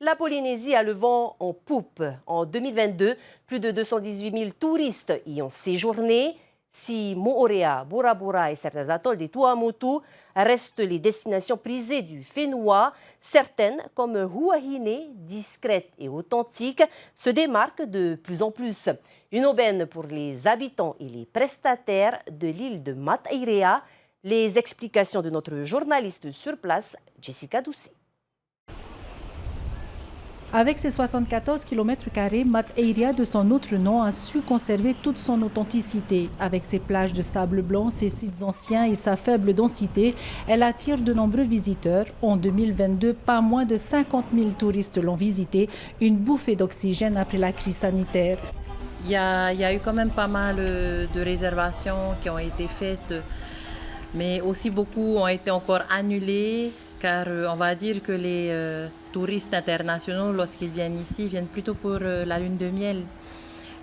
La Polynésie a le vent en poupe. En 2022, plus de 218 000 touristes y ont séjourné. Si Moorea, Bora Bora et certains atolls des Tuamotu restent les destinations prisées du Whenua, certaines, comme Huahine, discrètes et authentiques, se démarquent de plus en plus. Une aubaine pour les habitants et les prestataires de l'île de Matairea. Les explications de notre journaliste sur place, Jessica Doucet. Avec ses 74 km², Matairea, de son autre nom, a su conserver toute son authenticité. Avec ses plages de sable blanc, ses sites anciens et sa faible densité, elle attire de nombreux visiteurs. En 2022, pas moins de 50 000 touristes l'ont visitée, une bouffée d'oxygène après la crise sanitaire. Il y a eu quand même pas mal de réservations qui ont été faites, mais aussi beaucoup ont été encore annulées. Car on va dire que les touristes internationaux, lorsqu'ils viennent ici, viennent plutôt pour la lune de miel.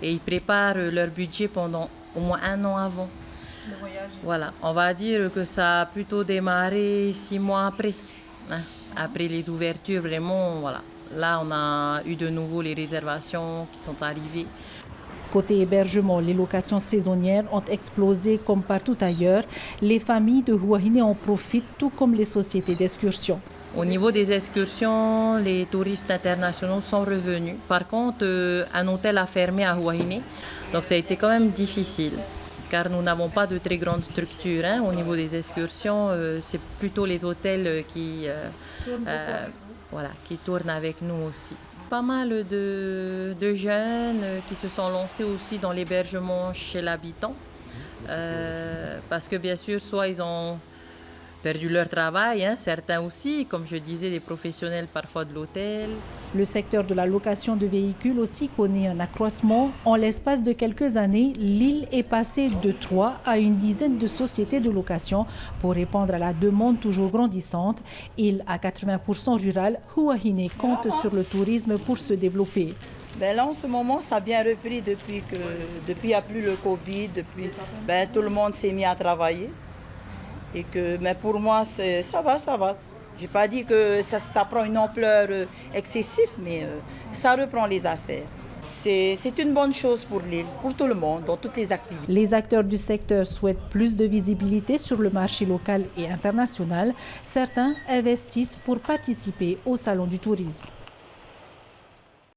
Et ils préparent leur budget pendant au moins 1 an avant. Le voyage. Voilà, on va dire que ça a plutôt démarré 6 mois après. Hein. Après les ouvertures, vraiment, voilà. Là, on a eu de nouveau les réservations qui sont arrivées. Côté hébergement, les locations saisonnières ont explosé comme partout ailleurs. Les familles de Huahine en profitent, tout comme les sociétés d'excursion. Au niveau des excursions, les touristes internationaux sont revenus. Par contre, un hôtel a fermé à Huahine, donc ça a été quand même difficile. Car nous n'avons pas de très grande structure. Hein. Au niveau des excursions, c'est plutôt les hôtels qui tournent avec nous aussi. Pas mal de jeunes qui se sont lancés aussi dans l'hébergement chez l'habitant. Parce que bien sûr, soit ils ont perdu leur travail, hein, certains aussi, comme je disais, des professionnels parfois de l'hôtel. Le secteur de la location de véhicules aussi connaît un accroissement. En l'espace de quelques années, l'île est passée de 3 à une dizaine de sociétés de location pour répondre à la demande toujours grandissante. Île à 80% rurale, Huahine compte sur le tourisme pour se développer. Là, en ce moment, ça a bien repris depuis il n'y a plus le Covid, tout le monde s'est mis à travailler. Mais pour moi, ça va. Je n'ai pas dit que ça prend une ampleur excessive, mais ça reprend les affaires. C'est une bonne chose pour l'île, pour tout le monde, dans toutes les activités. Les acteurs du secteur souhaitent plus de visibilité sur le marché local et international. Certains investissent pour participer au Salon du tourisme.